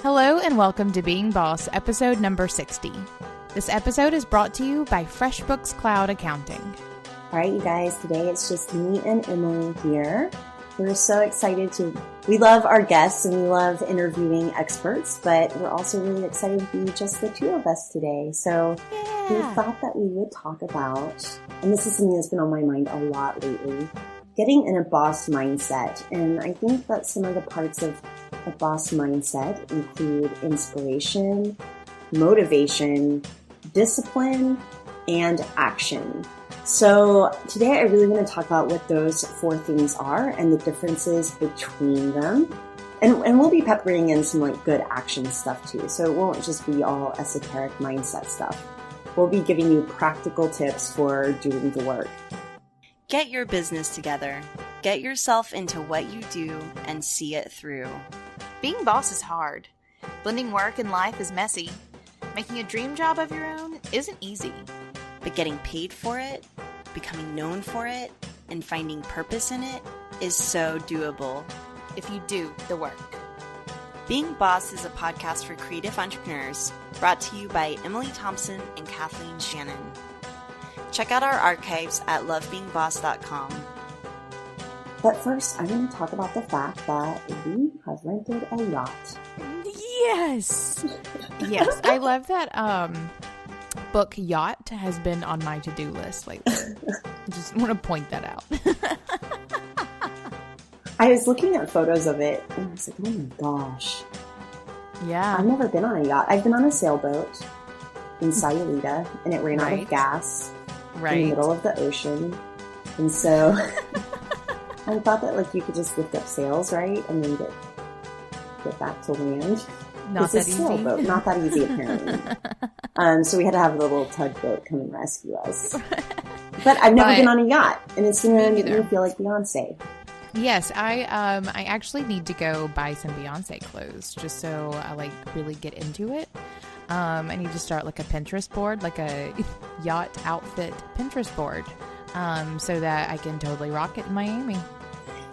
Hello and welcome to Being Boss, episode number 60. This episode is brought to you by FreshBooks Cloud Accounting. All right, you guys, today it's just me and Emily here. We're so excited we love our guests and we love interviewing experts, but we're also really excited to be just the two of us today. So we thought that we would talk about, and this is something that's been on my mind a lot lately, getting in a boss mindset. And I think that some of the parts of a boss mindset include inspiration, motivation, discipline, and action. So today I really want to talk about what those four things are and the differences between them. And we'll be peppering in some good action stuff too. So it won't just be all esoteric mindset stuff. We'll be giving you practical tips for doing the work. Get your business together. Get yourself into what you do and see it through. Being boss is hard. Blending work and life is messy. Making a dream job of your own isn't easy. But getting paid for it, becoming known for it, and finding purpose in it is so doable if you do the work. Being Boss is a podcast for creative entrepreneurs, brought to you by Emily Thompson and Kathleen Shannon. Check out our archives at lovebeingboss.com. But first, I'm going to talk about the fact that we have rented a yacht. Yes! Yes, I love that book Yacht has been on my to-do list lately. I just want to point that out. I was looking at photos of it and I was like, oh my gosh. Yeah. I've never been on a yacht. I've been on a sailboat in Sayulita and it ran out of gas in the middle of the ocean. And so I thought that you could just lift up sails, right? And then get back to land. Not that easy. Sailboat. Not that easy, apparently. So we had to have a little tugboat come and rescue us. But I've never been on a yacht, and it's going to make me feel like Beyonce. Yes, I actually need to go buy some Beyonce clothes just so I really get into it. I need to start a Pinterest board, a yacht outfit Pinterest board, so that I can totally rock it in Miami.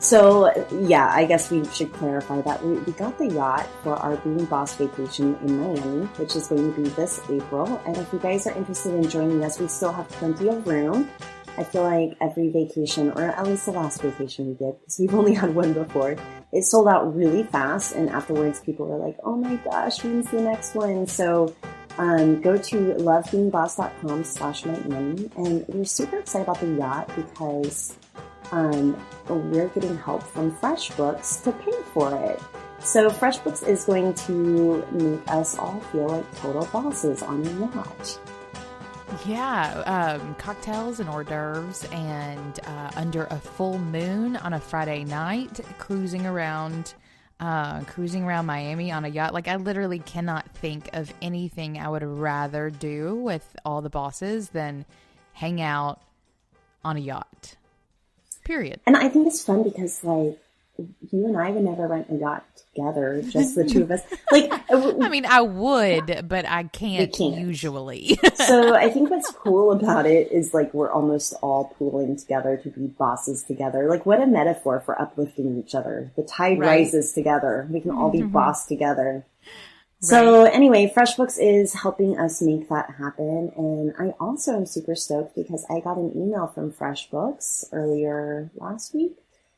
So, yeah, I guess we should clarify that we got the yacht for our Being Boss vacation in Miami, which is going to be this April. And if you guys are interested in joining us, we still have plenty of room. I feel like every vacation, or at least the last vacation we did, because we've only had one before, it sold out really fast. And afterwards, people were like, oh my gosh, when's the next one? So go to lovebeingboss.com/Miami. And we're super excited about the yacht because we're getting help from FreshBooks to pay for it. So FreshBooks is going to make us all feel like total bosses on a yacht. Yeah, cocktails and hors d'oeuvres and under a full moon on a Friday night, cruising around Miami on a yacht. I literally cannot think of anything I would rather do with all the bosses than hang out on a yacht. Period. And I think it's fun because, you and I would never rent a yacht together, just the two of us. I would, but I can't usually. So I think what's cool about it is, we're almost all pooling together to be bosses together. What a metaphor for uplifting each other. The tide rises together. We can all be boss together. So anyway, FreshBooks is helping us make that happen. And I also am super stoked because I got an email from FreshBooks earlier last week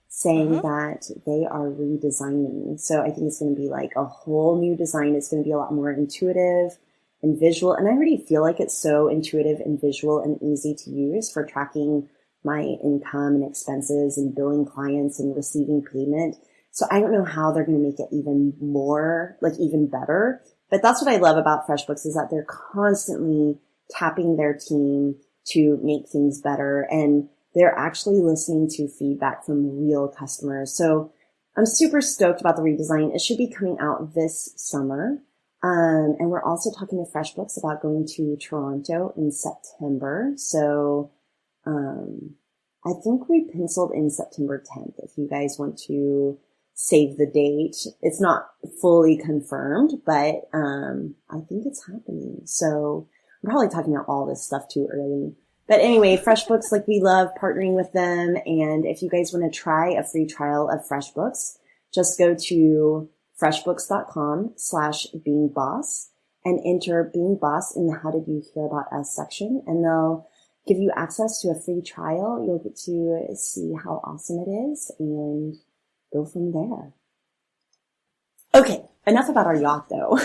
saying that they are redesigning. So I think it's going to be a whole new design. It's going to be a lot more intuitive and visual. And I already feel like it's so intuitive and visual and easy to use for tracking my income and expenses and billing clients and receiving payment. So I don't know how they're going to make it even more, even better. But that's what I love about FreshBooks is that they're constantly tapping their team to make things better. And they're actually listening to feedback from real customers. So I'm super stoked about the redesign. It should be coming out this summer. And we're also talking to FreshBooks about going to Toronto in September. So I think we penciled in September 10th if you guys want to save the date. It's not fully confirmed, but I think it's happening. So I'm probably talking about all this stuff too early. But anyway, FreshBooks, we love partnering with them. And if you guys want to try a free trial of FreshBooks, just go to freshbooks.com/beingboss and enter Being Boss in the How Did You Hear About Us section, and they'll give you access to a free trial. You'll get to see how awesome it is and go from there. Okay, enough about our yacht though.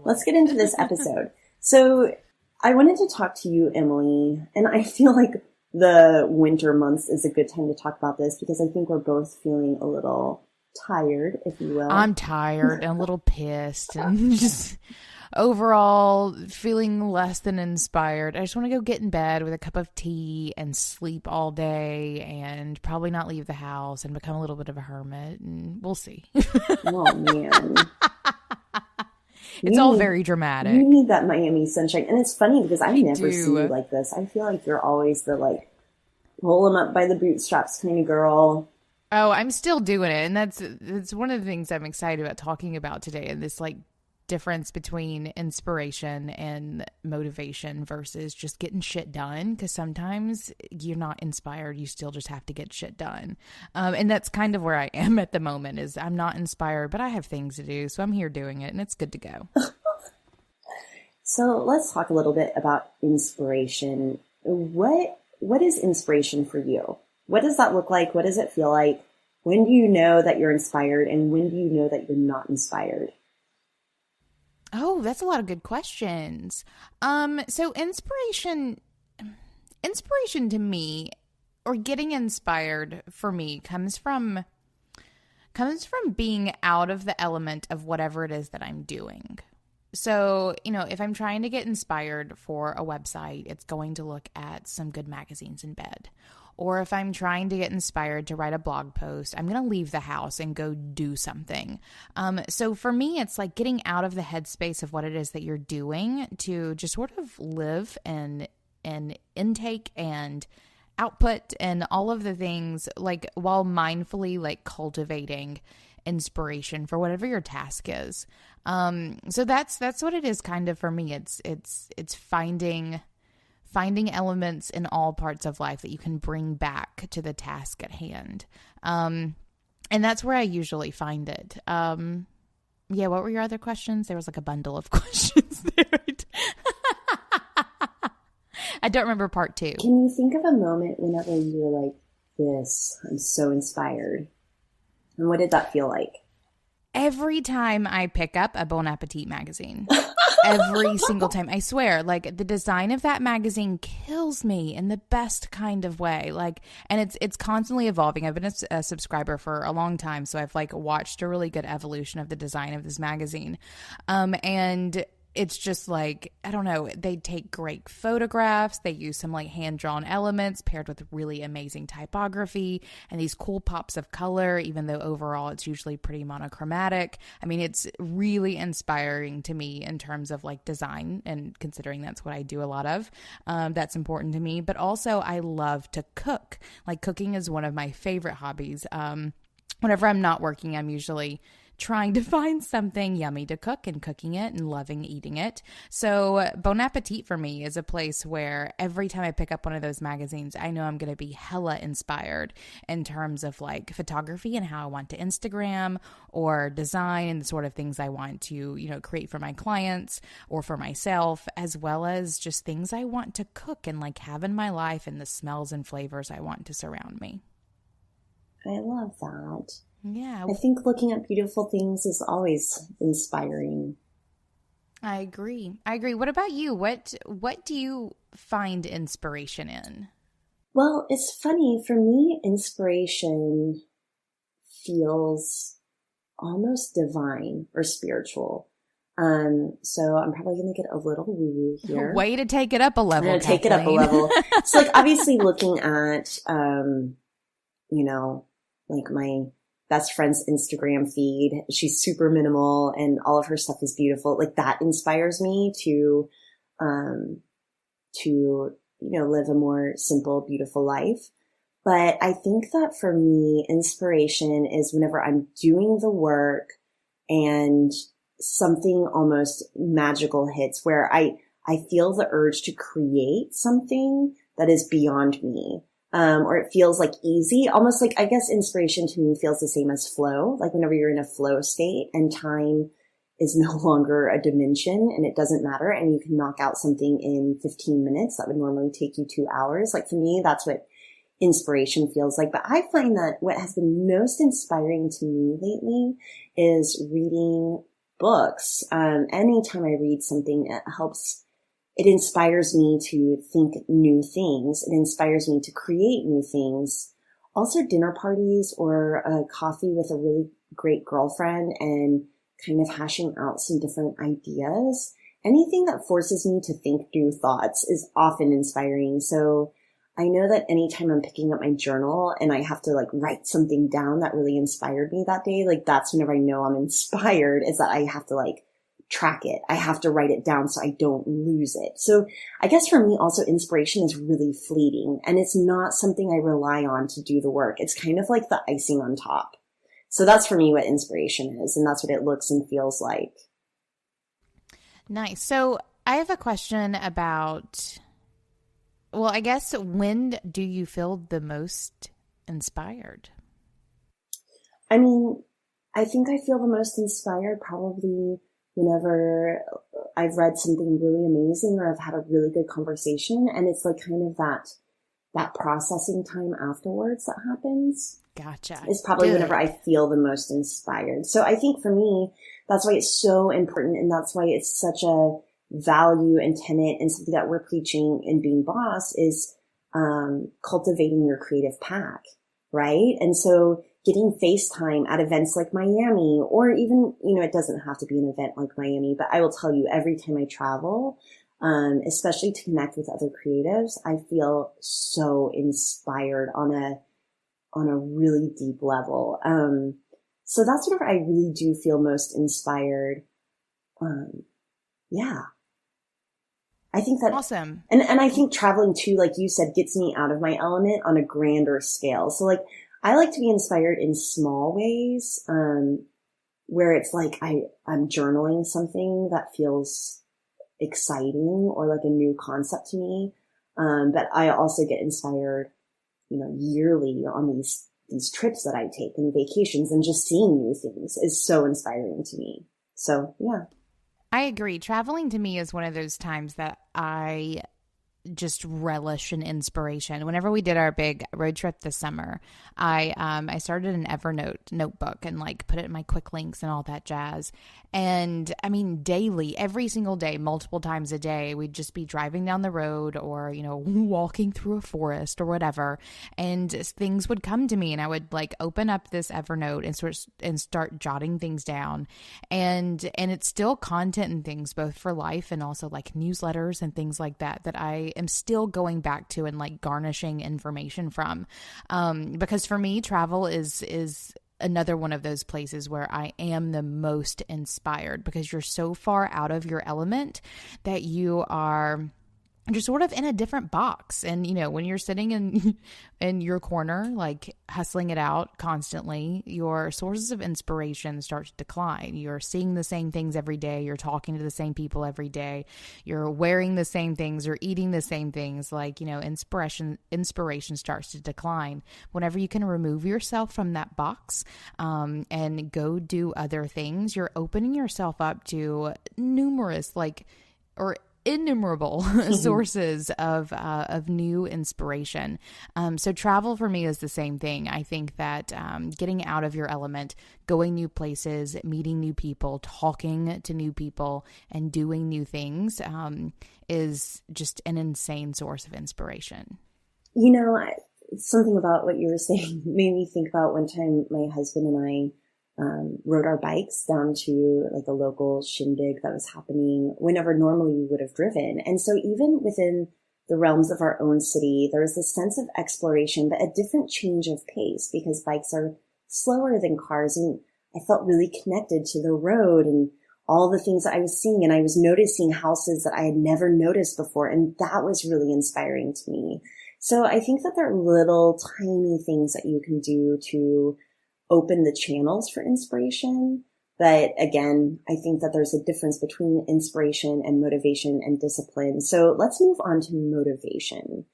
Let's get into this episode. So I wanted to talk to you, Emily, and I feel like the winter months is a good time to talk about this because I think we're both feeling a little tired, if you will. I'm tired and a little pissed and just overall feeling less than inspired. I just want to go get in bed with a cup of tea and sleep all day and probably not leave the house and become a little bit of a hermit, and we'll see. Oh, man. It's all very dramatic. You need that Miami sunshine. And it's funny because I never see you like this. I feel like you're always the, like, pull them up by the bootstraps kind of girl. Oh, I'm still doing it. And that's one of the things I'm excited about talking about today. And this, like, difference between inspiration and motivation versus just getting shit done, because sometimes you're not inspired, you still just have to get shit done, and that's kind of where I am at the moment. Is I'm not inspired, but I have things to do, so I'm here doing it, and it's good to go. So let's talk a little bit about inspiration. What is inspiration for you? What does that look like? What does it feel like? When do you know that you're inspired, and when do you know that you're not inspired? Oh, that's a lot of good questions. So inspiration to me, or getting inspired for me, comes from being out of the element of whatever it is that I'm doing. So, if I'm trying to get inspired for a website, it's going to look at some good magazines in bed. Or if I'm trying to get inspired to write a blog post, I'm going to leave the house and go do something. So for me, it's like getting out of the headspace of what it is that you're doing to just sort of live and intake and output and all of the things, like, while mindfully, like, cultivating inspiration for whatever your task is. So that's what it is kind of for me. It's finding elements in all parts of life that you can bring back to the task at hand. And that's where I usually find it. Yeah, what were your other questions? There was like a bundle of questions there. I don't remember part 2. Can you think of a moment whenever you were like, this, I'm so inspired? And what did that feel like? Every time I pick up a Bon Appetit magazine. Every single time. I swear, like, the design of that magazine kills me in the best kind of way. Like, and it's constantly evolving. I've been a subscriber for a long time, so I've, like, watched a really good evolution of the design of this magazine. And it's just like, I don't know, they take great photographs. They use some, like, hand-drawn elements paired with really amazing typography and these cool pops of color, even though overall it's usually pretty monochromatic. I mean, it's really inspiring to me in terms of, like, design, and considering that's what I do a lot of, that's important to me. But also I love to cook. Like, cooking is one of my favorite hobbies. Whenever I'm not working, I'm usually trying to find something yummy to cook and cooking it and loving eating it. So Bon Appetit for me is a place where every time I pick up one of those magazines, I know I'm going to be hella inspired in terms of, like, photography and how I want to Instagram or design and the sort of things I want to, create for my clients or for myself, as well as just things I want to cook and, like, have in my life and the smells and flavors I want to surround me. I love that. Yeah. I think looking at beautiful things is always inspiring. I agree. What about you? What do you find inspiration in? Well, it's funny. For me, inspiration feels almost divine or spiritual. So I'm probably going to get a little woo-woo here. Way to take it up a level, I'm going to take it up a level. So, like, obviously looking at, like, my best friend's Instagram feed. She's super minimal and all of her stuff is beautiful. Like, that inspires me to live a more simple, beautiful life. But I think that for me, inspiration is whenever I'm doing the work and something almost magical hits, where I feel the urge to create something that is beyond me. or it feels like easy, almost like, I guess inspiration to me feels the same as flow. Like whenever you're in a flow state and time is no longer a dimension and it doesn't matter and you can knock out something in 15 minutes that would normally take you 2 hours. Like for me, that's what inspiration feels like. But I find that what has been most inspiring to me lately is reading books. Anytime I read something, it inspires me to think new things. It inspires me to create new things. Also dinner parties or a coffee with a really great girlfriend and kind of hashing out some different ideas. Anything that forces me to think new thoughts is often inspiring. So I know that anytime I'm picking up my journal and I have to like write something down that really inspired me that day, like that's whenever I know I'm inspired, is that I have to like track it. I have to write it down so I don't lose it. So I guess for me also inspiration is really fleeting and it's not something I rely on to do the work. It's kind of like the icing on top. So that's for me what inspiration is, and that's what it looks and feels like. Nice. So I have a question about, well, I guess when do you feel the most inspired? I mean, I think I feel the most inspired probably whenever I've read something really amazing or I've had a really good conversation, and it's like kind of that processing time afterwards that happens. Gotcha. Is probably Good. whenever I feel the most inspired. So I think for me, that's why it's so important, and that's why it's such a value and tenet and something that we're preaching in Being Boss is cultivating your creative pack, right? And so getting FaceTime at events like Miami, or even, it doesn't have to be an event like Miami, but I will tell you every time I travel, especially to connect with other creatives, I feel so inspired on a really deep level. So that's whenever I really do feel most inspired. Yeah. I think that awesome. And I think traveling too, like you said, gets me out of my element on a grander scale. So like, I like to be inspired in small ways, where it's like I'm journaling something that feels exciting or like a new concept to me. But I also get inspired, yearly on these trips that I take and vacations, and just seeing new things is so inspiring to me. So yeah. I agree. Traveling to me is one of those times that I just relish in inspiration. Whenever we did our big road trip this summer, I started an Evernote notebook and like put it in my quick links and all that jazz. And I mean, daily, every single day, multiple times a day, we'd just be driving down the road or, walking through a forest or whatever. And things would come to me and I would like open up this Evernote and start jotting things down. And it's still content and things both for life and also like newsletters and things like that I am still going back to and like garnishing information from. Because for me, travel is another one of those places where I am the most inspired, because you're so far out of your element that you're sort of in a different box. And, when you're sitting in your corner, like hustling it out constantly, your sources of inspiration start to decline. You're seeing the same things every day. You're talking to the same people every day. You're wearing the same things or eating the same things. Like, inspiration starts to decline. Whenever you can remove yourself from that box, and go do other things, you're opening yourself up to innumerable sources of new inspiration. So travel for me is the same thing. I think that getting out of your element, going new places, meeting new people, talking to new people, and doing new things is just an insane source of inspiration. Something about what you were saying made me think about one time my husband and I rode our bikes down to like a local shindig that was happening whenever normally we would have driven. And so even within the realms of our own city, there was this sense of exploration, but a different change of pace because bikes are slower than cars. And I felt really connected to the road and all the things that I was seeing. And I was noticing houses that I had never noticed before. And that was really inspiring to me. So I think that there are little tiny things that you can do to open the channels for inspiration. But again, I think that there's a difference between inspiration and motivation and discipline. So let's move on to motivation.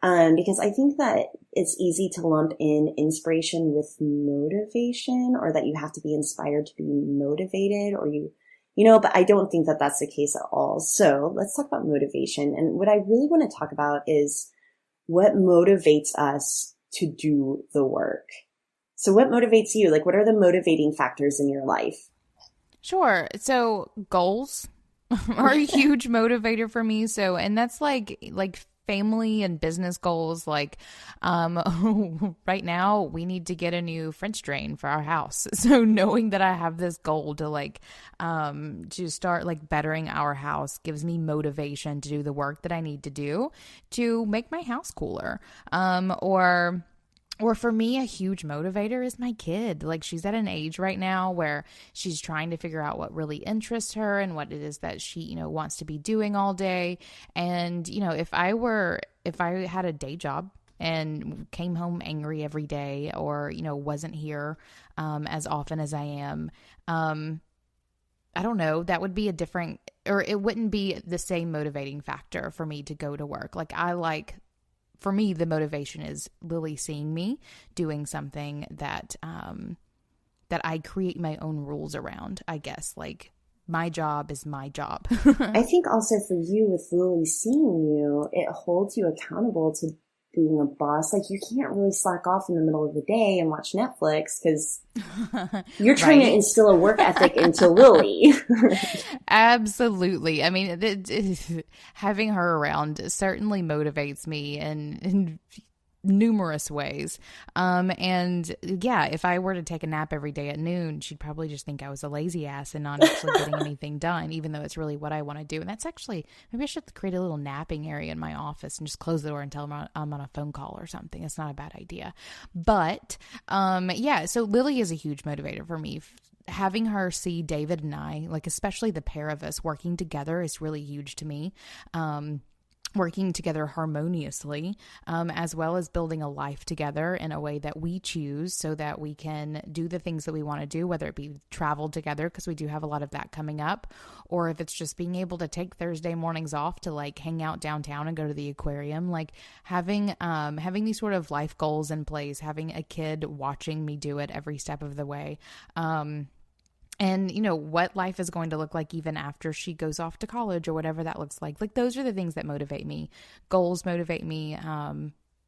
Because I think that it's easy to lump in inspiration with motivation, or that you have to be inspired to be motivated, or but I don't think that that's the case at all. So let's talk about motivation. And what I really want to talk about is what motivates us to do the work. So what motivates you? Like, what are the motivating factors in your life? Sure. So goals are a huge motivator for me. So, and that's like family and business goals. Like, right now we need to get a new French drain for our house. So knowing that I have this goal to start like bettering our house gives me motivation to do the work that I need to do to make my house cooler. Or for me, a huge motivator is my kid. Like, she's at an age right now where she's trying to figure out what really interests her and what it is that she, wants to be doing all day. And, if I had a day job and came home angry every day, or, wasn't here as often as I am, I don't know, that would be it wouldn't be the same motivating factor for me to go to work. For me, the motivation is Lily seeing me doing something that I create my own rules around, I guess. Like, my job is my job. I think also for you, with Lily seeing you, it holds you accountable to being a boss. Like, you can't really slack off in the middle of the day and watch Netflix because you're trying to instill a work ethic into Lily. Absolutely. I mean, having her around certainly motivates me in numerous ways. And yeah, if I were to take a nap every day at noon, she'd probably just think I was a lazy ass and not actually getting anything done, even though it's really what I want to do. And that's actually, maybe I should create a little napping area in my office and just close the door and tell them I'm on a phone call or something. It's not a bad idea. But yeah, so Lily is a huge motivator for me. Having her see David and I, like especially the pair of us working together, is really huge to me. Working together harmoniously, as well as building a life together in a way that we choose so that we can do the things that we want to do, whether it be travel together, because we do have a lot of that coming up, or if it's just being able to take Thursday mornings off to like hang out downtown and go to the aquarium. Like having these sort of life goals in place, having a kid watching me do it every step of the way. And, what life is going to look like even after she goes off to college or whatever that looks like. Like, those are the things that motivate me. Goals motivate me.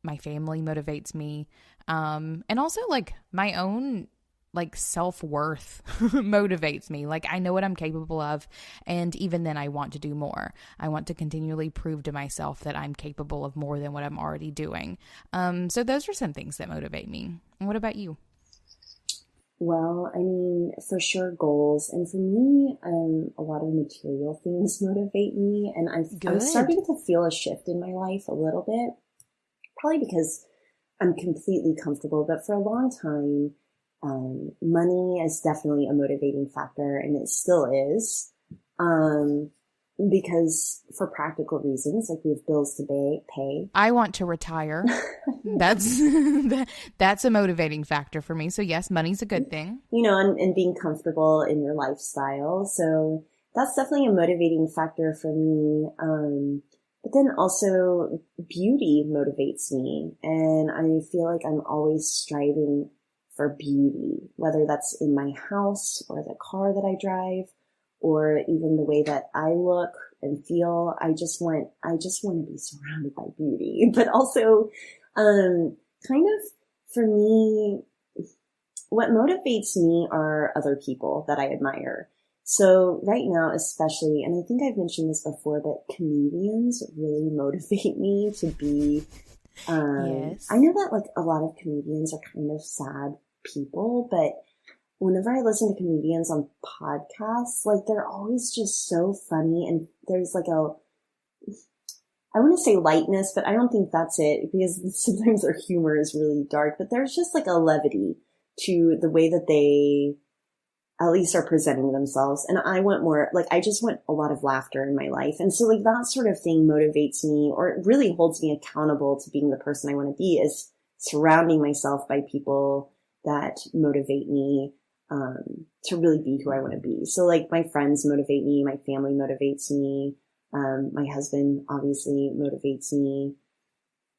My family motivates me. And also, like, my own, like, self-worth motivates me. Like, I know what I'm capable of. And even then, I want to do more. I want to continually prove to myself that I'm capable of more than what I'm already doing. So those are some things that motivate me. And what about you? Well, I mean, for sure goals. And for me, a lot of material things motivate me. And I'm starting to feel a shift in my life a little bit, probably because I'm completely comfortable. But for a long time, money is definitely a motivating factor, and it still is. Because for practical reasons, like we have bills to pay. I want to retire. That's a motivating factor for me. So yes, money's a good thing. And being comfortable in your lifestyle. So that's definitely a motivating factor for me. But then also beauty motivates me. And I feel like I'm always striving for beauty, whether that's in my house or the car that I drive, or even the way that I look and feel. I just want to be surrounded by beauty. But also, kind of for me, what motivates me are other people that I admire. So right now, especially, and I think I've mentioned this before, but comedians really motivate me to be, yes. I know that like a lot of comedians are kind of sad people, but whenever I listen to comedians on podcasts, like they're always just so funny, and there's like I want to say lightness, but I don't think that's it, because sometimes their humor is really dark, but there's just like a levity to the way that they at least are presenting themselves. And I want more, like, I just want a lot of laughter in my life. And so like that sort of thing motivates me, or it really holds me accountable to being the person I want to be, is surrounding myself by people that motivate me to really be who I want to be. So like my friends motivate me, my family motivates me, my husband obviously motivates me.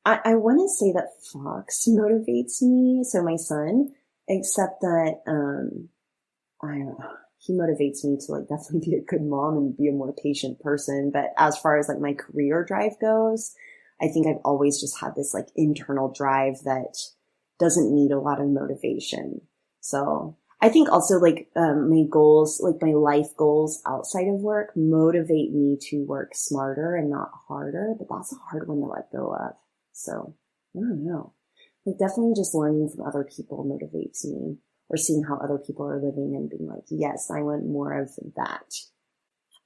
I want to say that Fox motivates me. So my son, except that, I don't know. He motivates me to like definitely be a good mom and be a more patient person. But as far as like my career drive goes, I think I've always just had this like internal drive that doesn't need a lot of motivation. So I think also like my goals, like my life goals outside of work motivate me to work smarter and not harder. But that's a hard one to let go of. So I don't know. Like definitely just learning from other people motivates me, or seeing how other people are living and being like, yes, I want more of that.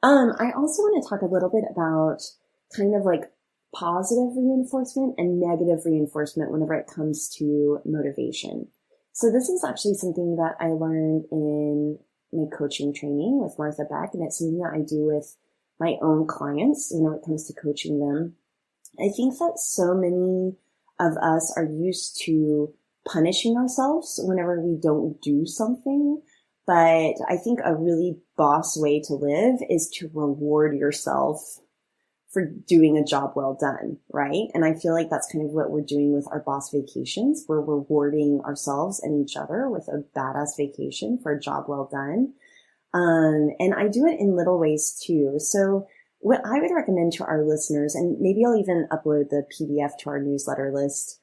I also want to talk a little bit about kind of like positive reinforcement and negative reinforcement whenever it comes to motivation. So this is actually something that I learned in my coaching training with Martha Beck, and it's something that I do with my own clients when it comes to coaching them. I think that so many of us are used to punishing ourselves whenever we don't do something. But I think a really boss way to live is to reward yourself for doing a job well done, right? And I feel like that's kind of what we're doing with our boss vacations. We're rewarding ourselves and each other with a badass vacation for a job well done. And I do it in little ways too. So what I would recommend to our listeners, and maybe I'll even upload the PDF to our newsletter list,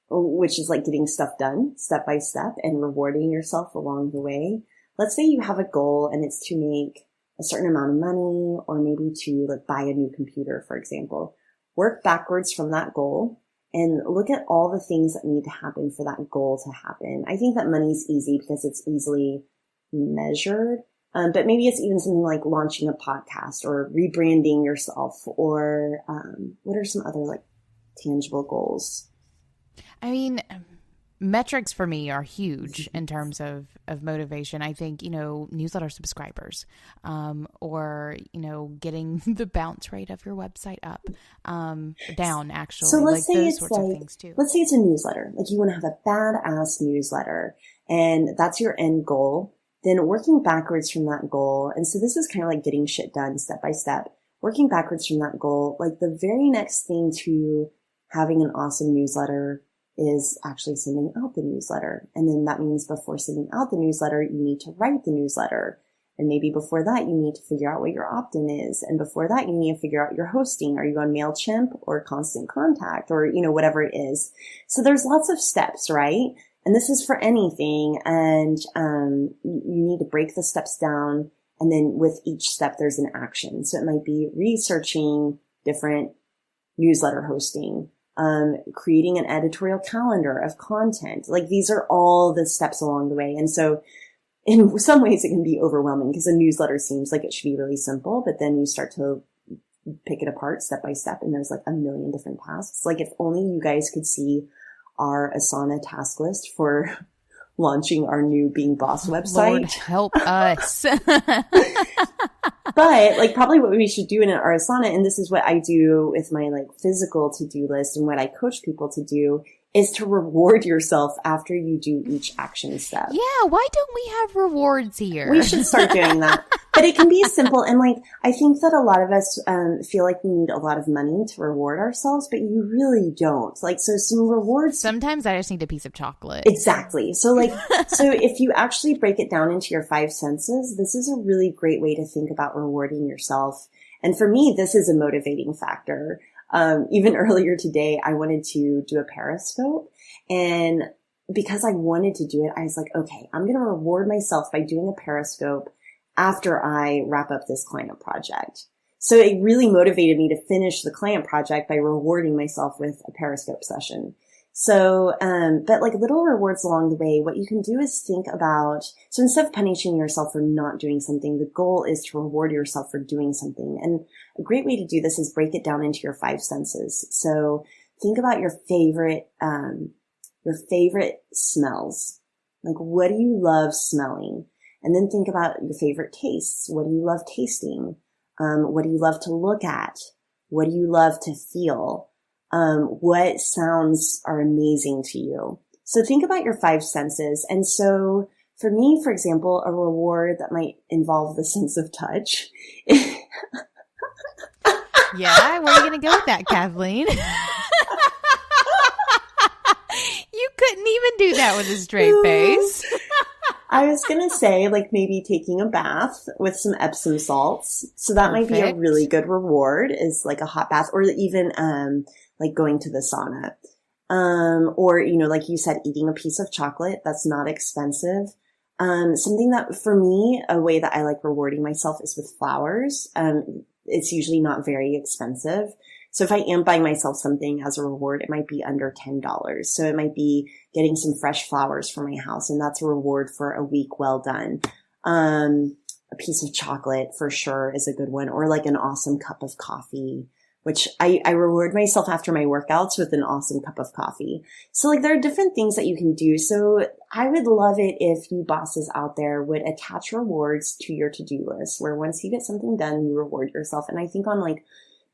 which is like getting stuff done step by step and rewarding yourself along the way. Let's say you have a goal and it's to make a certain amount of money, or maybe to like buy a new computer, for example. Work backwards from that goal and look at all the things that need to happen for that goal to happen. I think that money is easy because it's easily measured. But maybe it's even something like launching a podcast or rebranding yourself, or what are some other like tangible goals? I mean, metrics for me are huge in terms of motivation. I think, newsletter subscribers, or, getting the bounce rate of your website up, down actually. So let's like say those it's sorts like, of things too. let's say it's a newsletter. Like you want to have a badass newsletter and that's your end goal. Then working backwards from that goal. And so this is kind of like getting shit done step by step, working backwards from that goal. Like the very next thing to having an awesome newsletter is actually sending out the newsletter. And then that means before sending out the newsletter, you need to write the newsletter. And maybe before that, you need to figure out what your opt-in is. And before that, you need to figure out your hosting. Are you on MailChimp or Constant Contact or, whatever it is? So there's lots of steps, right? And this is for anything. And you need to break the steps down. And then with each step, there's an action. So it might be researching different newsletter hosting, creating an editorial calendar of content. Like these are all the steps along the way. And so in some ways it can be overwhelming because a newsletter seems like it should be really simple, but then you start to pick it apart step by step and there's like a million different tasks. Like if only you guys could see our Asana task list for launching our new Being Boss website. Lord help us. But like probably what we should do in our Asana, and this is what I do with my like physical to-do list and what I coach people to do, is to reward yourself after you do each action step. Yeah, why don't we have rewards here? We should start doing that. But it can be simple. And like, I think that a lot of us feel like we need a lot of money to reward ourselves, but you really don't. Like, so some rewards. Sometimes I just need a piece of chocolate. Exactly. So like, so if you actually break it down into your 5 senses, this is a really great way to think about rewarding yourself. And for me, this is a motivating factor. Even earlier today, I wanted to do a Periscope, and because I wanted to do it, I was like, okay, I'm going to reward myself by doing a Periscope after I wrap up this client project. So it really motivated me to finish the client project by rewarding myself with a Periscope session. So, but like little rewards along the way, what you can do is think about, so instead of punishing yourself for not doing something, the goal is to reward yourself for doing something. And a great way to do this is break it down into your 5 senses. So think about your favorite smells. Like, what do you love smelling? And then think about your favorite tastes. What do you love tasting? What do you love to look at? What do you love to feel? What sounds are amazing to you? So think about your 5 senses. And so for me, for example, a reward that might involve the sense of touch. Yeah, where are you going to go with that, Kathleen? You couldn't even do that with a straight face. I was going to say, like, maybe taking a bath with some Epsom salts. So that might be a really good reward, is like a hot bath, or even, like going to the sauna. Or, you know, like you said, eating a piece of chocolate that's not expensive. Something that for me, a way that I like rewarding myself is with flowers. It's usually not very expensive. So if I am buying myself something as a reward, it might be under $10. So it might be getting some fresh flowers for my house, and that's a reward for a week well done. A piece of chocolate for sure is a good one, or like an awesome cup of coffee, which I reward myself after my workouts with an awesome cup of coffee. So like there are different things that you can do. So I would love it if you bosses out there would attach rewards to your to-do list, where once you get something done, you reward yourself. And I think on like,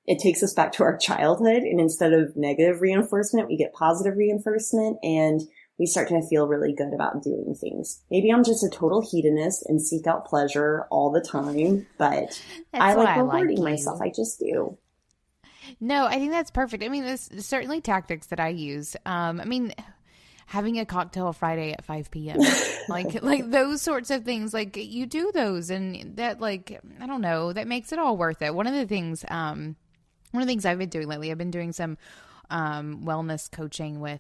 it takes us back to our childhood, and instead of negative reinforcement, we get positive reinforcement, and we start to feel really good about doing things. Maybe I'm just a total hedonist and seek out pleasure all the time, but I like rewarding myself. I just do. No, I think that's perfect. I mean, there's certainly tactics that I use. I mean, having a cocktail Friday at 5 p.m., like those sorts of things, like you do those, and that, like, I don't know, that makes it all worth it. One of the things I've been doing lately, I've been doing some wellness coaching with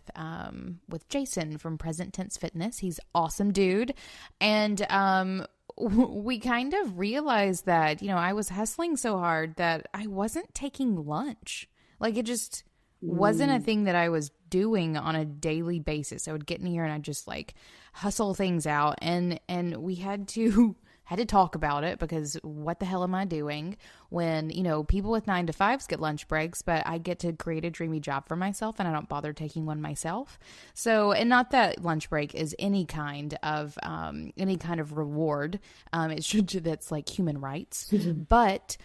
Jason from Present Tense Fitness. He's awesome dude. And we kind of realized that, you know, I was hustling so hard that I wasn't taking lunch. Like, it just wasn't a thing that I was doing on a daily basis. I would get in here and I'd just like hustle things out, and we had to talk about it, because what the hell am I doing when, you know, people with 9-to-5s get lunch breaks, but I get to create a dreamy job for myself and I don't bother taking one myself. So, and not that lunch break is any kind of reward. It's that's like human rights, but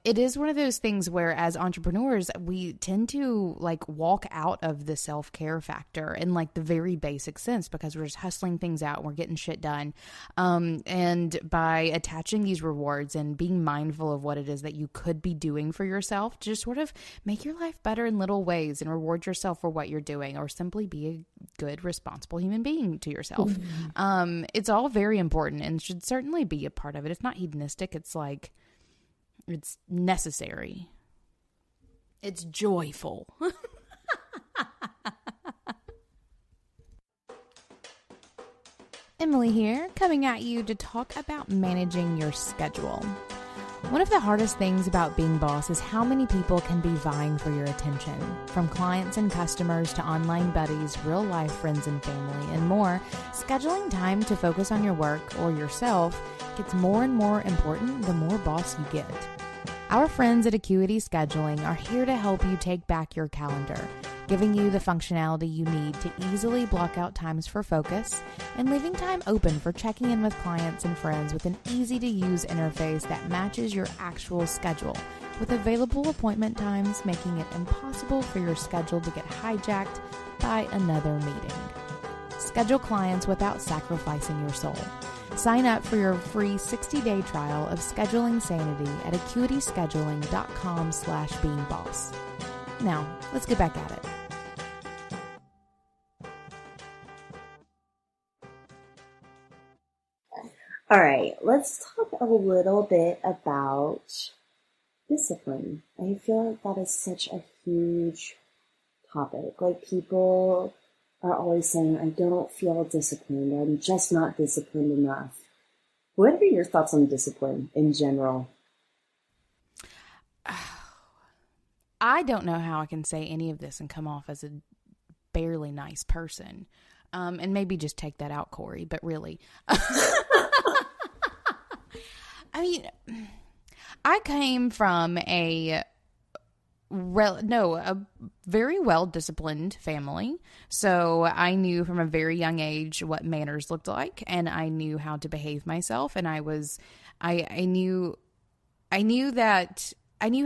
it is one of those things where as entrepreneurs, we tend to like walk out of the self-care factor in like the very basic sense, because we're just hustling things out and we're getting shit done. And by attaching these rewards and being mindful of what it is that you could be doing for yourself, to just sort of make your life better in little ways and reward yourself for what you're doing, or simply be a good, responsible human being to yourself. It's all very important and should certainly be a part of it. It's not hedonistic. It's like, it's necessary. It's joyful. Emily here, coming at you to talk about managing your schedule. One of the hardest things about being boss is how many people can be vying for your attention. From clients and customers to online buddies, real life friends and family, and more, scheduling time to focus on your work or yourself gets more and more important the more boss you get. Our friends at Acuity Scheduling are here to help you take back your calendar, giving you the functionality you need to easily block out times for focus and leaving time open for checking in with clients and friends with an easy-to-use interface that matches your actual schedule, with available appointment times making it impossible for your schedule to get hijacked by another meeting. Schedule clients without sacrificing your soul. Sign up for your free 60-day trial of Scheduling Sanity at acuityscheduling.com/beingboss. Now, let's get back at it. All right, let's talk a little bit about discipline. I feel like that is such a huge topic. Like, people are always saying, I don't feel disciplined. I'm just not disciplined enough. What are your thoughts on discipline in general? I don't know how I can say any of this and come off as a barely nice person. And maybe just take that out, Corey, but really. I mean, I came from a very well-disciplined family. So I knew from a very young age what manners looked like, and I knew how to behave myself. And I knew that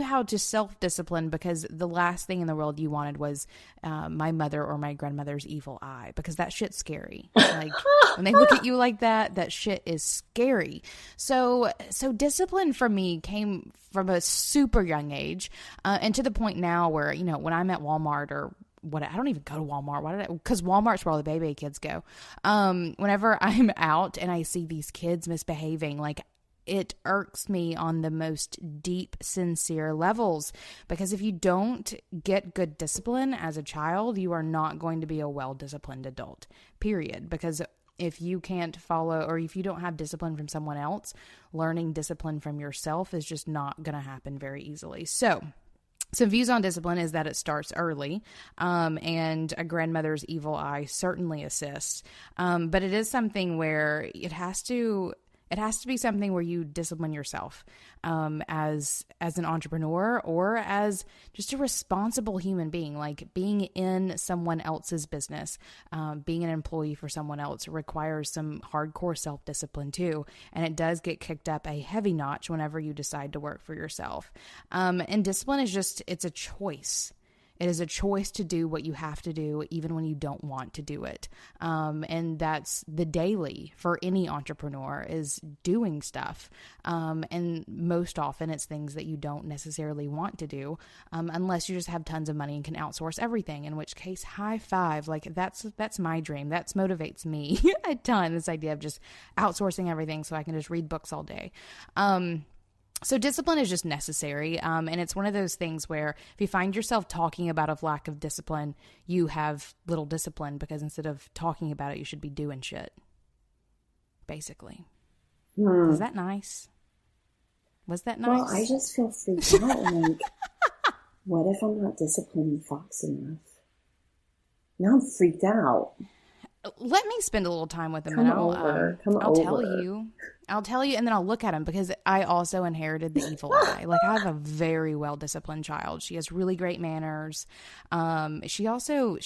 how to self-discipline, because the last thing in the world you wanted was my mother or my grandmother's evil eye, because that shit's scary. Like when they look at you like that, that shit is scary. So discipline for me came from a super young age, and to the point now where, you know, when I'm at Walmart or what, I don't even go to Walmart. Because Walmart's where all the baby kids go. Whenever I'm out and I see these kids misbehaving, like, it irks me on the most deep, sincere levels, because if you don't get good discipline as a child, you are not going to be a well-disciplined adult, period. Because if you can't follow, or if you don't have discipline from someone else, learning discipline from yourself is just not going to happen very easily. So some views on discipline is that it starts early, and a grandmother's evil eye certainly assists. But it is something where it has to be something where you discipline yourself, as an entrepreneur or as just a responsible human being. Like, being in someone else's business, being an employee for someone else requires some hardcore self-discipline too. And it does get kicked up a heavy notch whenever you decide to work for yourself. And discipline is just, it's a choice. It is a choice to do what you have to do, even when you don't want to do it. And that's the daily for any entrepreneur, is doing stuff. And most often it's things that you don't necessarily want to do, unless you just have tons of money and can outsource everything, in which case, high five. Like, that's my dream. That motivates me a ton, this idea of just outsourcing everything so I can just read books all day. So discipline is just necessary, and it's one of those things where if you find yourself talking about a lack of discipline, you have little discipline, because instead of talking about it, you should be doing shit, basically. Is that nice? Was that nice? Well, I just feel freaked out. Like, what if I'm not disciplined Fox enough? Now I'm freaked out. Let me spend a little time with him, Come and I'll tell you, and then I'll look at him, because I also inherited the evil eye. Like, I have a very well-disciplined child. She has really great manners. She also,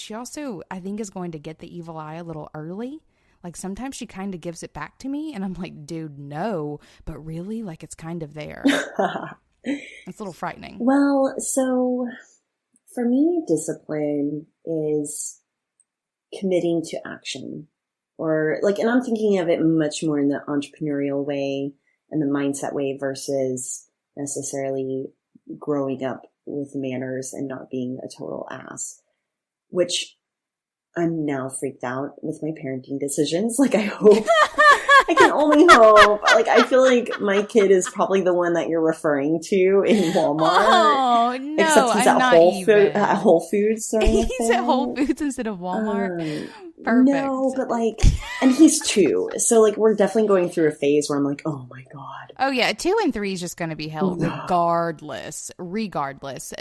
I think, is going to get the evil eye a little early. Like, sometimes she kind of gives it back to me, and I'm like, dude, no, but really, like, it's kind of there. It's a little frightening. Well, so for me, discipline is committing to action, or like, and I'm thinking of it much more in the entrepreneurial way and the mindset way versus necessarily growing up with manners and not being a total ass, which I'm now freaked out with my parenting decisions. Like, I hope, I can only hope. Like, I feel like my kid is probably the one that you're referring to in Walmart. Oh, no, except he's I'm at Whole Foods. He's at Whole Foods instead of Walmart. Perfect. No, but like, and he's 2. So like, we're definitely going through a phase where I'm like, oh my God. Oh yeah. 2 and 3 is just going to be hell regardless.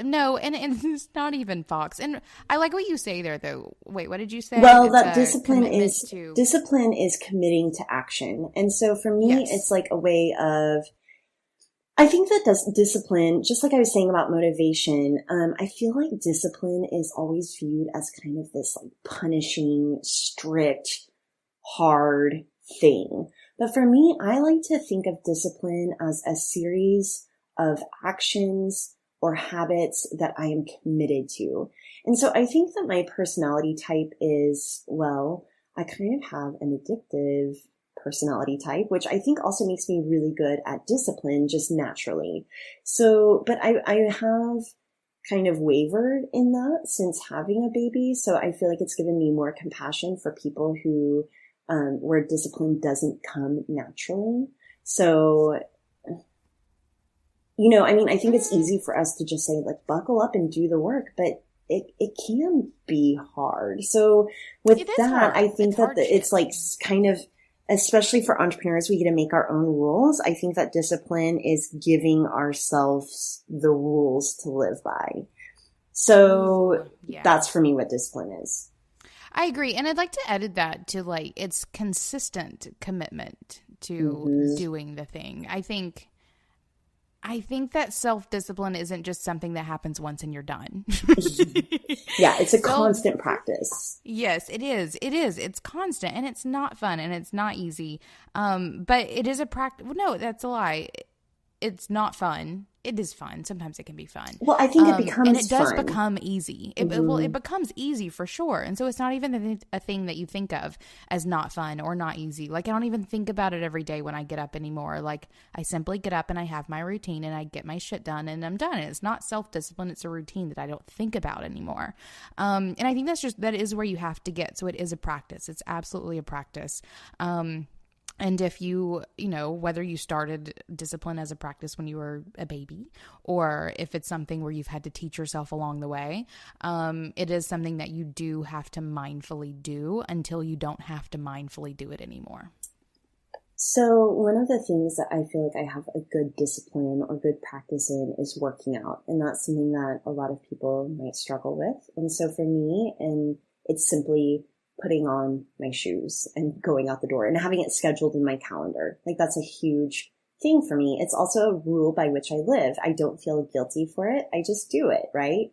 No. And it's not even Fox. And I like what you say there though. Wait, what did you say? Well, it's that discipline is committing to action. And so for me, yes, it's like a way of, I think that discipline, just like I was saying about motivation, I feel like discipline is always viewed as kind of this like punishing, strict, hard thing. But for me, I like to think of discipline as a series of actions or habits that I am committed to. And so I think that my personality type is, well, I kind of have an addictive personality type, which I think also makes me really good at discipline just naturally. So, but I have kind of wavered in that since having a baby. So I feel like it's given me more compassion for people who, where discipline doesn't come naturally. So, you know, I mean, I think it's easy for us to just say, like, buckle up and do the work, but it can be hard. So with that, I think that it's like kind of, especially for entrepreneurs, we get to make our own rules. I think that discipline is giving ourselves the rules to live by. So that's for me what discipline is. I agree. And I'd like to edit that to like, it's consistent commitment to doing the thing. I think that self-discipline isn't just something that happens once and you're done. Yeah, it's a constant practice. Yes, it is. It is. It's constant, and it's not fun, and it's not easy. But it is a practice. No, that's a lie. it's not fun. It is fun. Sometimes it can be fun. Well, I think it becomes and it does fun. become easy. It becomes easy for sure. And so it's not even a thing that you think of as not fun or not easy. Like, I don't even think about it every day when I get up anymore. Like, I simply get up and I have my routine and I get my shit done and I'm done. And it's not self-discipline. It's a routine that I don't think about anymore. And I think that is where you have to get. So it is a practice. It's absolutely a practice. And if whether you started discipline as a practice when you were a baby, or if it's something where you've had to teach yourself along the way, it is something that you do have to mindfully do until you don't have to mindfully do it anymore. So one of the things that I feel like I have a good discipline or good practice in is working out. And that's something that a lot of people might struggle with. And so for me, and it's simply putting on my shoes and going out the door and having it scheduled in my calendar. Like, that's a huge thing for me. It's also a rule by which I live. I don't feel guilty for it. I just do it, right?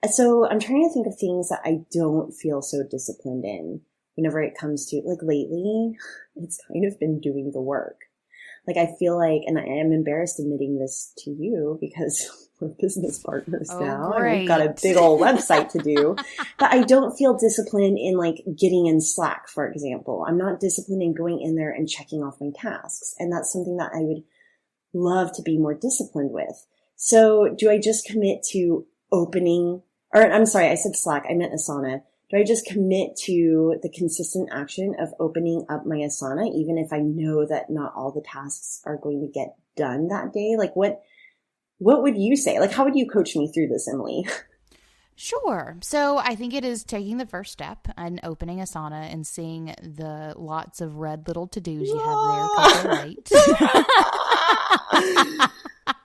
So I'm trying to think of things that I don't feel so disciplined in whenever it comes to, like, lately, it's kind of been doing the work. Like, I feel like, and I am embarrassed admitting this to you because we're business partners now. Great. And we've got a big old website to do. But I don't feel disciplined in, like, getting in Slack, for example. I'm not disciplined in going in there and checking off my tasks. And that's something that I would love to be more disciplined with. So do I just commit to opening, or I'm sorry, I said Slack, I meant Asana. Do I just commit to the consistent action of opening up my Asana, even if I know that not all the tasks are going to get done that day? Like, what would you say? Like, how would you coach me through this, Emily? Sure. So I think it is taking the first step and opening Asana and seeing the lots of red little to-dos you have there because they're late.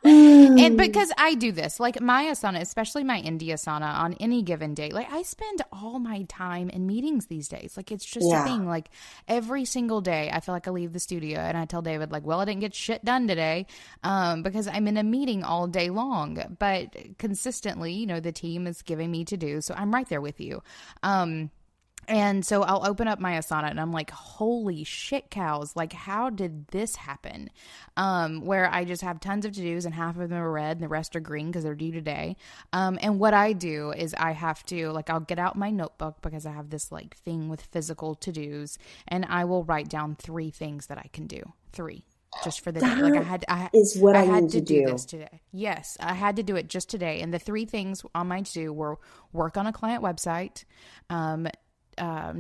And because I do this, like my Asana, especially my indie Asana, on any given day, like I spend all my time in meetings these days. Like, it's just a thing. Like, every single day I feel like I leave the studio and I tell David, like, well, I didn't get shit done today because I'm in a meeting all day long. But consistently, the team is giving me to do. So I'm right there with you. And so I'll open up my Asana and I'm like, holy shit cows. Like, how did this happen? Where I just have tons of to-dos and half of them are red and the rest are green because they're due today. And what I do is I have to, like, I'll get out my notebook because I have this like thing with physical to-dos, and I will write down 3 things that I can do. 3. Just for the day. Like, I had to do this today. Yes, I had to do it just today. And the 3 things on my to-do were work on a client website,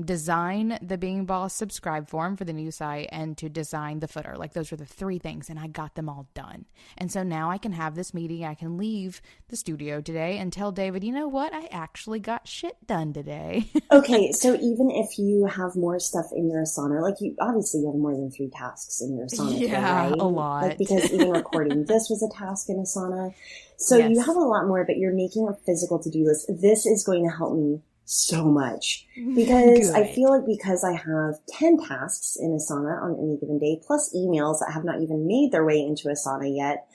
design the Being Boss subscribe form for the new site, and to design the footer. Like, those were the 3 things, and I got them all done. And so now I can have this meeting. I can leave the studio today and tell David, you know what? I actually got shit done today. Okay, so even if you have more stuff in your Asana, like, you obviously have more than 3 tasks in your Asana, right? A lot. Like, because even recording this was a task in Asana. So you have a lot more, but you're making a physical to-do list. This is going to help me so much because I feel like because I have 10 tasks in Asana on any given day, plus emails that have not even made their way into Asana yet.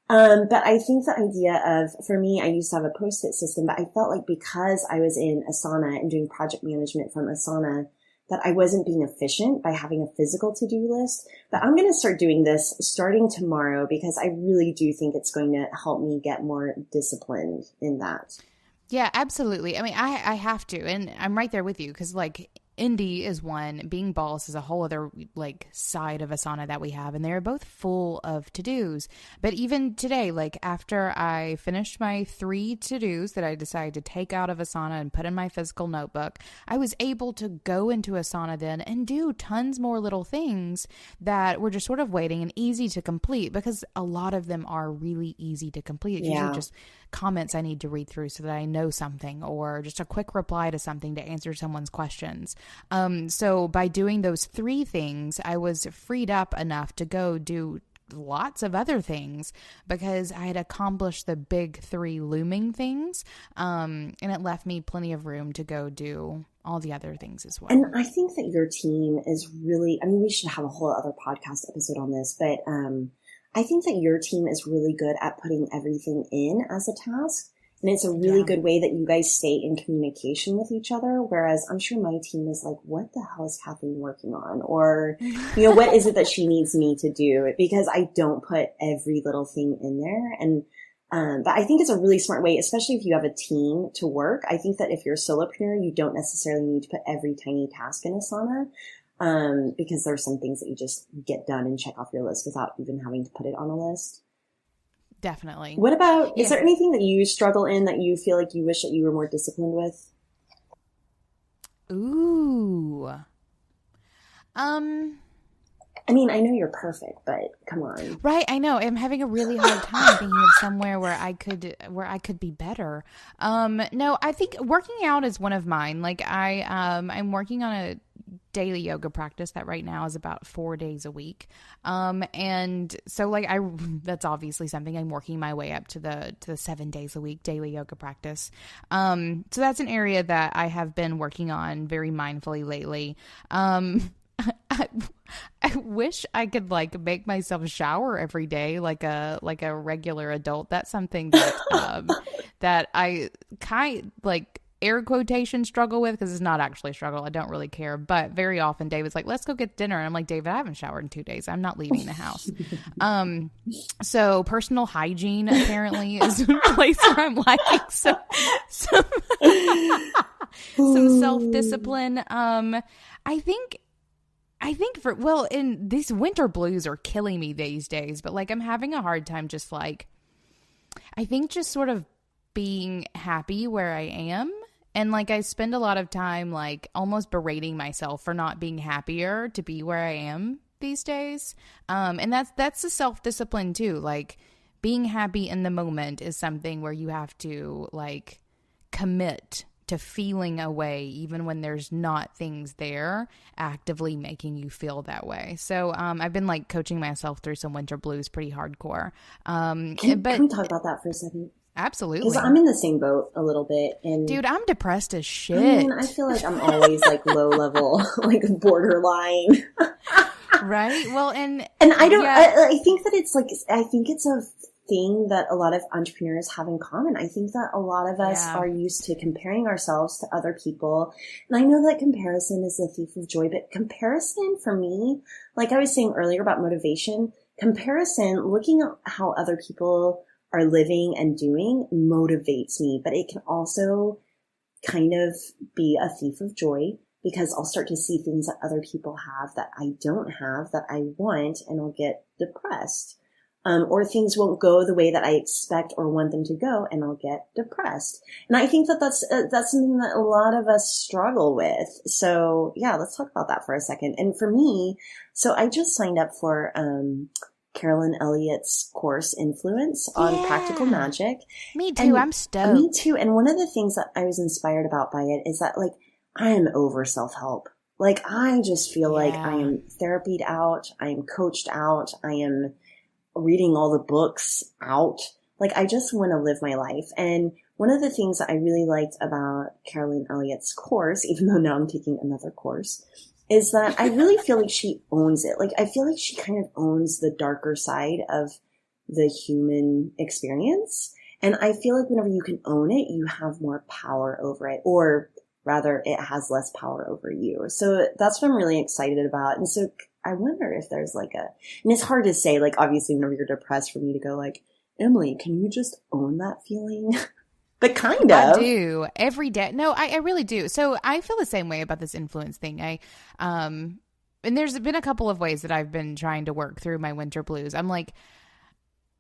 But I think the idea of, for me, I used to have a post-it system, but I felt like because I was in Asana and doing project management from Asana, that I wasn't being efficient by having a physical to-do list. But I'm going to start doing this starting tomorrow because I really do think it's going to help me get more disciplined in that. Yeah, absolutely. I mean, I have to, and I'm right there with you because, like, indie is one, Being Boss is a whole other, like, side of Asana that we have, and they're both full of to-dos. But even today, like, after I finished my 3 to-dos that I decided to take out of Asana and put in my physical notebook, I was able to go into Asana then and do tons more little things that were just sort of waiting and easy to complete, because a lot of them are really easy to complete. It's usually just comments I need to read through so that I know something, or just a quick reply to something to answer someone's questions. So by doing those 3 things, I was freed up enough to go do lots of other things because I had accomplished the big 3 looming things. And it left me plenty of room to go do all the other things as well. And I think that your team is really, I mean, we should have a whole other podcast episode on this, but, I think that your team is really good at putting everything in as a task. And it's a really good way that you guys stay in communication with each other. Whereas I'm sure my team is like, what the hell is Kathleen working on? Or, you know, what is it that she needs me to do? Because I don't put every little thing in there. And, but I think it's a really smart way, especially if you have a team to work. I think that if you're a solopreneur, you don't necessarily need to put every tiny task in Asana. Because there's some things that you just get done and check off your list without even having to put it on a list. Definitely. What about, is there anything that you struggle in that you feel like you wish that you were more disciplined with? Ooh. I mean, I know you're perfect, but come on. Right, I know. I'm having a really hard time thinking of somewhere where I could be better. No, I think working out is one of mine. Like I'm working on a daily yoga practice that right now is about 4 days a week. And so like that's obviously something I'm working my way up to the 7 days a week daily yoga practice. So that's an area that I have been working on very mindfully lately. I wish I could like make myself shower every day like a regular adult. That's something that that I like air quotation struggle with, because it's not actually a struggle. I don't really care. But very often David's like, let's go get dinner. And I'm like, David, I haven't showered in 2 days. I'm not leaving the house. So personal hygiene apparently is a place where I'm lacking some self-discipline. I think in these winter blues are killing me these days, but like I'm having a hard time just like, I think just sort of being happy where I am. And like I spend a lot of time like almost berating myself for not being happier to be where I am these days. And that's a self-discipline too. Like being happy in the moment is something where you have to like commit to feeling a way even when there's not things there actively making you feel that way. So I've been like coaching myself through some winter blues pretty hardcore. Can we talk about that for a second? Absolutely. Because I'm in the same boat a little bit. And dude, I'm depressed as shit. I mean, I feel like I'm always like low level, like borderline. Right? Well, and I don't, I think that it's like, I think it's a thing that a lot of entrepreneurs have in common. I think that a lot of us are used to comparing ourselves to other people. And I know that comparison is the thief of joy, but comparison for me, like I was saying earlier about motivation, comparison, looking at how other people are living and doing motivates me, but it can also kind of be a thief of joy, because I'll start to see things that other people have that I don't have that I want, and I'll get depressed. Or things won't go the way that I expect or want them to go, and I'll get depressed. And I think that that's something that a lot of us struggle with. So yeah, let's talk about that for a second. And for me, so I just signed up for, Carolyn Elliott's course Influence on Practical Magic. Me too. I'm stoked. Me too. And one of the things that I was inspired about by it is that like I am over self-help. Like I just feel like I am therapied out. I am coached out. I am reading all the books out. Like I just want to live my life. And one of the things that I really liked about Carolyn Elliott's course, even though now I'm taking another course, is that I really feel like she owns it. Like I feel like she kind of owns the darker side of the human experience. And I feel like whenever you can own it, you have more power over it, or rather it has less power over you. So that's what I'm really excited about. And so I wonder if there's like and it's hard to say, like obviously whenever you're depressed for me to go like, Emily, can you just own that feeling? But kind of. I do every day. No, I really do. So I feel the same way about this influence thing. And there's been a couple of ways that I've been trying to work through my winter blues. I'm like,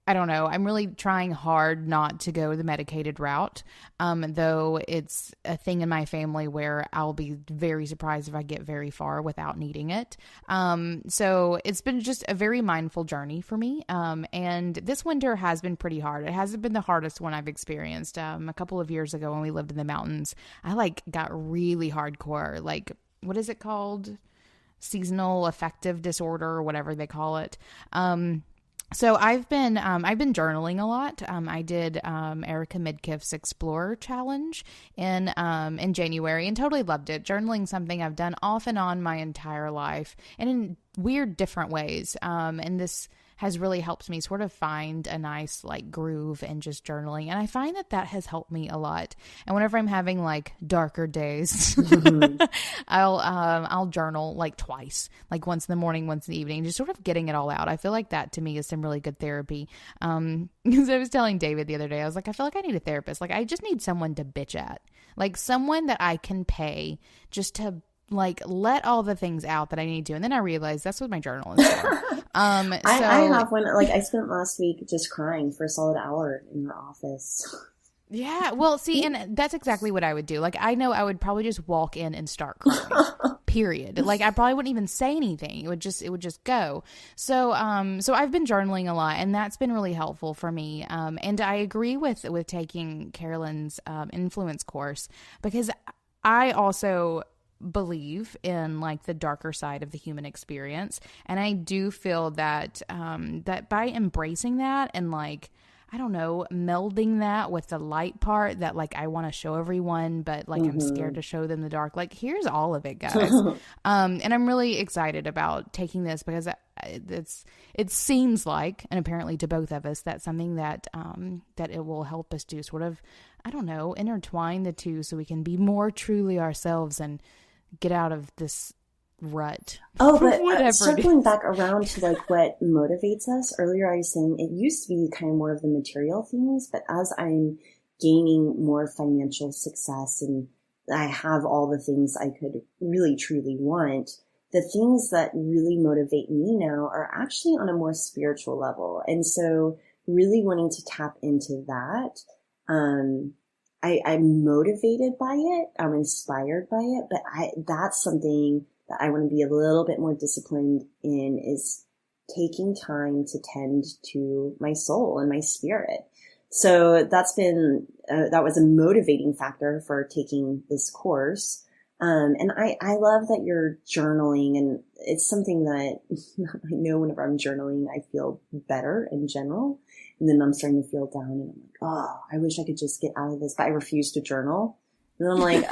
I don't know. I'm really trying hard not to go the medicated route, though it's a thing in my family where I'll be very surprised if I get very far without needing it. So it's been just a very mindful journey for me. And this winter has been pretty hard. It hasn't been the hardest one I've experienced. A couple of years ago when we lived in the mountains, I like got really hardcore, like, what is it called? Seasonal affective disorder or whatever they call it. So I've been journaling a lot. I did Erica Midkiff's Explore Challenge in January and totally loved it. Journaling something I've done off and on my entire life and in weird different ways. And this has really helped me sort of find a nice like groove in just journaling. And I find that has helped me a lot. And whenever I'm having like darker days, I'll journal like twice, like once in the morning, once in the evening, just sort of getting it all out. I feel like that to me is some really good therapy. Because I was telling David the other day, I was like, I feel like I need a therapist. Like I just need someone to bitch at, like someone that I can pay just to like let all the things out that I need to. And then I realized that's what my journal is for. I have one, like I spent last week just crying for a solid hour in her office. Yeah. Well, see, and that's exactly what I would do. Like, I know I would probably just walk in and start crying, period. Like, I probably wouldn't even say anything. It would just go. So I've been journaling a lot, and that's been really helpful for me. And I agree with taking Carolyn's influence course, because I also believe in like the darker side of the human experience. And I do feel that, that by embracing that and like, I don't know, melding that with the light part that like I want to show everyone, but like I'm scared to show them the dark. Like here's all of it, guys. And I'm really excited about taking this because it seems like, and apparently to both of us, that's something that that it will help us do, sort of, I don't know, intertwine the two so we can be more truly ourselves and get out of this rut. Oh, but circling back around to like what motivates us, earlier I was saying it used to be kind of more of the material things, but as I'm gaining more financial success and I have all the things I could really truly want, the things that really motivate me now are actually on a more spiritual level. And so really wanting to tap into that, I'm motivated by it. I'm inspired by it, but that's something that I want to be a little bit more disciplined in, is taking time to tend to my soul and my spirit. So that's been, that was a motivating factor for taking this course. And I love that you're journaling, and it's something that I know whenever I'm journaling, I feel better in general. And then I'm starting to feel down and I'm like, oh, I wish I could just get out of this, but I refuse to journal. And I'm like,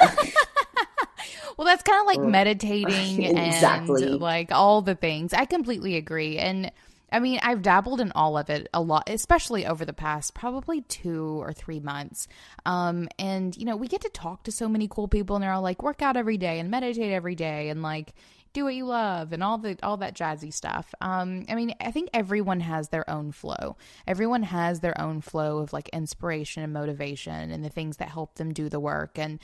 well, that's kind of like meditating exactly. And like all the things. I completely agree. And I mean, I've dabbled in all of it a lot, especially over the past probably 2 or 3 months. And, you know, we get to talk to so many cool people, and they're all like, work out every day and meditate every day and like do what you love and all that jazzy stuff. I mean, I think everyone has their own flow. Everyone has their own flow of like inspiration and motivation and the things that help them do the work. And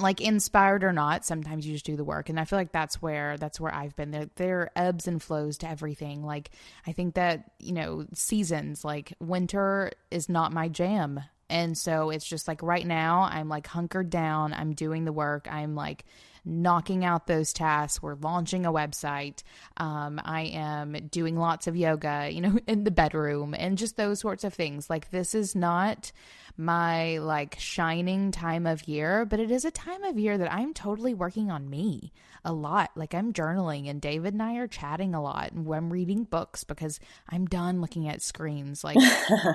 like inspired or not, sometimes you just do the work. And I feel like that's where I've been. There are ebbs and flows to everything. Like, I think that, you know, seasons, like winter is not my jam. And so it's just like right now I'm like hunkered down. I'm doing the work. I'm like knocking out those tasks. We're launching a website. I am doing lots of yoga, you know, in the bedroom and just those sorts of things. Like, this is not my like shining time of year, but it is a time of year that I'm totally working on me a lot. Like, I'm journaling, and David and I are chatting a lot, and I'm reading books because I'm done looking at screens. Like,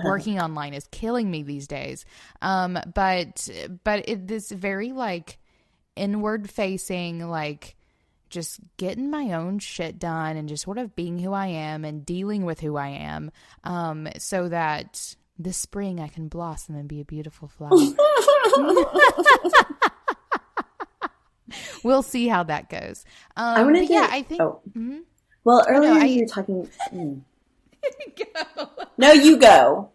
working online is killing me these days. But this very like inward facing, like just getting my own shit done and just sort of being who I am and dealing with who I am, so that this spring I can blossom and be a beautiful flower. We'll see how that goes. I want to yeah, I think. Oh. Mm-hmm. Well, earlier you were talking. Go. No, you go.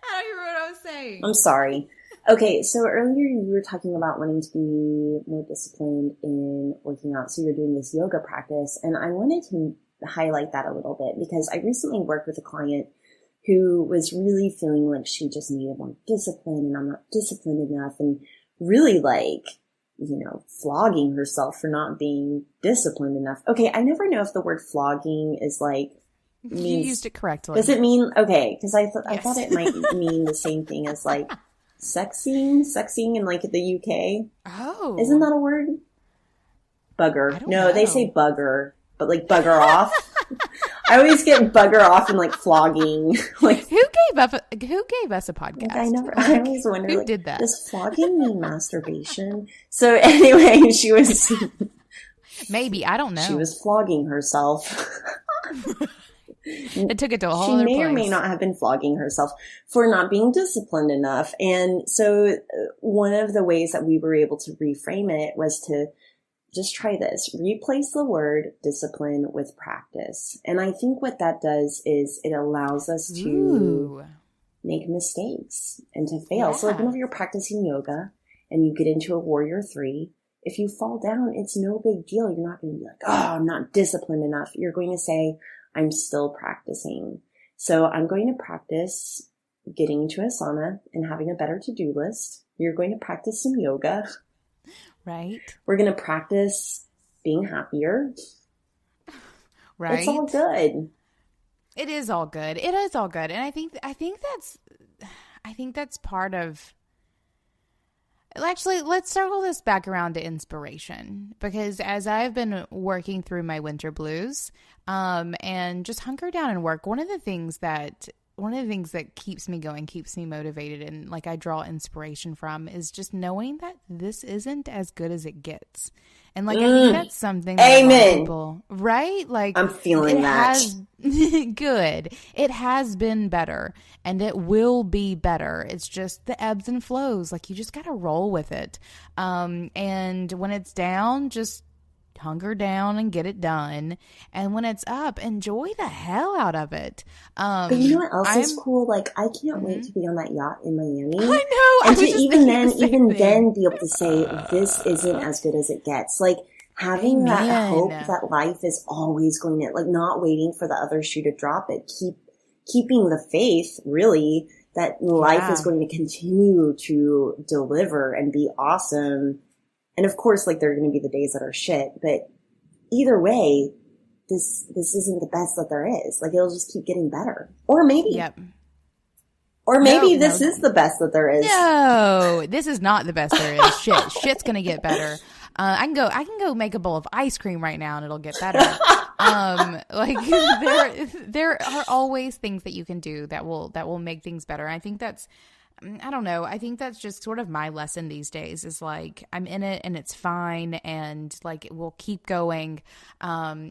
I don't remember what I was saying. I'm sorry. Okay, so earlier you were talking about wanting to be more disciplined in working out. So you're doing this yoga practice, and I wanted to highlight that a little bit because I recently worked with a client who was really feeling like she just needed more discipline, and I'm not disciplined enough, and really like, you know, flogging herself for not being disciplined enough. Okay, I never know if the word flogging is like, means, you used it correctly. Does it mean, okay, because I thought it might mean the same thing as like sexing in like the UK. Oh. Isn't that a word? Bugger. No, know. They say bugger, but like bugger off. I always get bugger off and like flogging. Like, who gave us a podcast? Like, I always wonder, who like, did that? Does flogging mean masturbation? So anyway, she was maybe, I don't know. She was flogging herself. It took it to a whole She other may or place. may not have been flogging herself for not being disciplined enough. And so one of the ways that we were able to reframe it was to just try this. Replace the word discipline with practice. And I think what that does is it allows us to make mistakes and to fail. Yeah. So like whenever you're practicing yoga and you get into a warrior 3, if you fall down, it's no big deal. You're not going to be like, oh, I'm not disciplined enough. You're going to say, I'm still practicing. So I'm going to practice getting into a sauna and having a better to-do list. You're going to practice some yoga. Right. We're going to practice being happier. Right. It's all good. It is all good. It is all good. And I think that's part of. Actually, let's circle this back around to inspiration, because as I've been working through my winter blues, and just hunker down and work, one of the things that keeps me going, keeps me motivated, and like I draw inspiration from is just knowing that this isn't as good as it gets. And like, I think that's something that a lot of people, right? Like, I'm feeling that. Good. It has been better and it will be better. It's just the ebbs and flows. Like, you just got to roll with it. And when it's down, just hunker down and get it done. And when it's up, enjoy the hell out of it. But you know what else is cool? Like, I can't wait to be on that yacht in Miami. I know. And to even then be able to say, this isn't as good as it gets. Like, having that hope that life is always going to, like, not waiting for the other shoe to drop it. Keeping the faith, really, that life is going to continue to deliver and be awesome. And of course, like, there are going to be the days that are shit, but either way, this isn't the best that there is. Like, it'll just keep getting better. Or maybe. Yep. Or maybe this is the best that there is. No, this is not the best there is. Shit's going to get better. I can go make a bowl of ice cream right now and it'll get better. Like, there are always things that you can do that will make things better. I think that's, I don't know. I think that's just sort of my lesson these days is like, I'm in it and it's fine. And like, we'll keep going.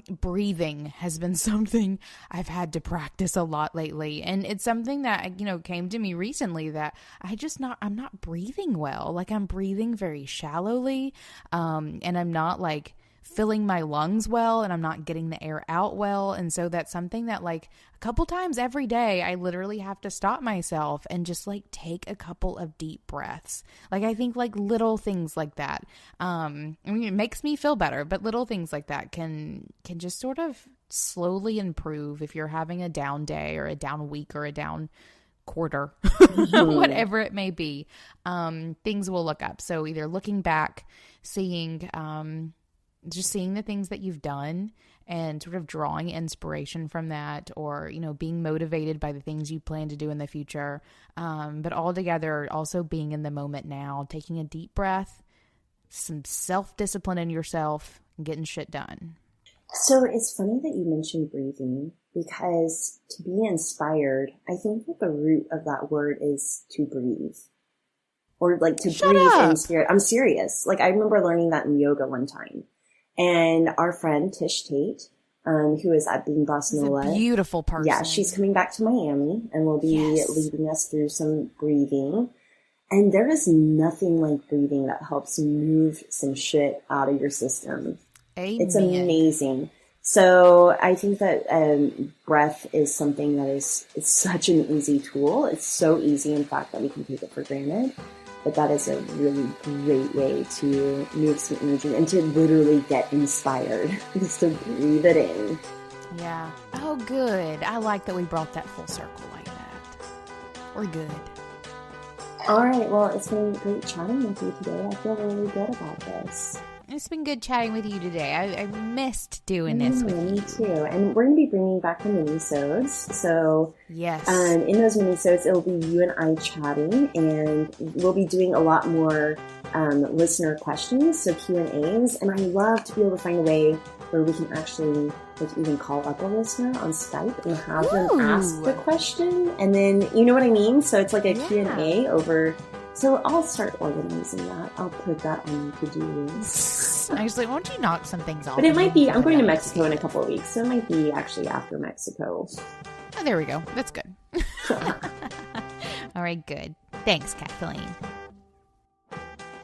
Breathing has been something I've had to practice a lot lately. And it's something that, came to me recently that I'm not breathing well. Like, I'm breathing very shallowly. And I'm not like filling my lungs well, and I'm not getting the air out well. And so that's something that, like, a couple times every day, I literally have to stop myself and just like take a couple of deep breaths. Like, I think like little things like that, I mean, it makes me feel better, but little things like that can just sort of slowly improve if you're having a down day or a down week or a down quarter, whatever it may be. Things will look up. So either looking back, seeing the things that you've done and sort of drawing inspiration from that, or, being motivated by the things you plan to do in the future. But all together, also being in the moment now, taking a deep breath, some self-discipline in yourself, and getting shit done. So it's funny that you mentioned breathing, because to be inspired, I think that the root of that word is to breathe. Or like to breathe in spirit. I'm serious. Like, I remember learning that in yoga one time. And our friend Tish Tate, who is at Being Boss NOLA. A beautiful person. Yeah, she's coming back to Miami and will be leading us through some breathing. And there is nothing like breathing that helps move some shit out of your system. Amen. It's amazing. So I think that breath is something that it's such an easy tool. It's so easy, in fact, that we can take it for granted. But that is a really great way to move some energy and to literally get inspired. Just to breathe it in. Yeah. Oh, good. I like that we brought that full circle like that. We're good. All right. Well, it's been great chatting with you today. I feel really good about this. It's been good chatting with you today. I missed doing this with you. Me too. And we're going to be bringing back the mini-sodes. So yes, in those mini-sodes, it'll be you and I chatting, and we'll be doing a lot more listener questions, so Q&As. And I love to be able to find a way where we can actually like even call up a listener on Skype and have them ask the question. And then, you know what I mean? So it's like a Q&A over... So I'll start organizing that. I'll put that on the to-do list. just nicely, won't you knock some things off? But it might be, I'm going to Mexico in a couple of weeks, so it might be actually after Mexico. Oh, there we go. That's good. All right, good. Thanks, Kathleen.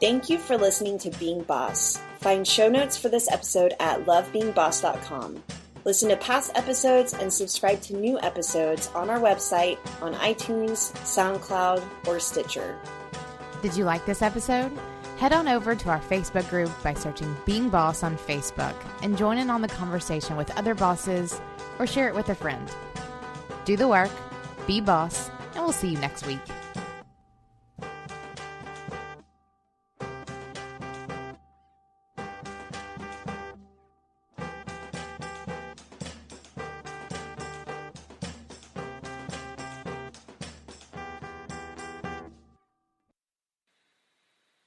Thank you for listening to Being Boss. Find show notes for this episode at lovebeingboss.com. Listen to past episodes and subscribe to new episodes on our website, on iTunes, SoundCloud, or Stitcher. Did you like this episode? Head on over to our Facebook group by searching Being Boss on Facebook and join in on the conversation with other bosses or share it with a friend. Do the work, be boss, and we'll see you next week.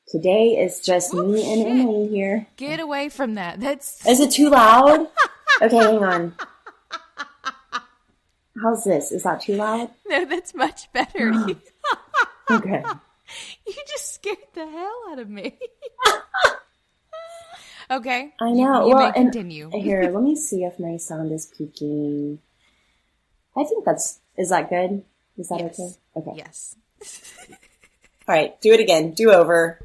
Today is just me and Emily here. Get away from that. Is it too loud? Okay, hang on. How's this? Is that too loud? No, that's much better. Okay. You just scared the hell out of me. Okay. I know. You may continue. Here, let me see if my sound is peaking. I think is that good? Is that yes. okay? Okay. Yes. All right, do it again. Do over.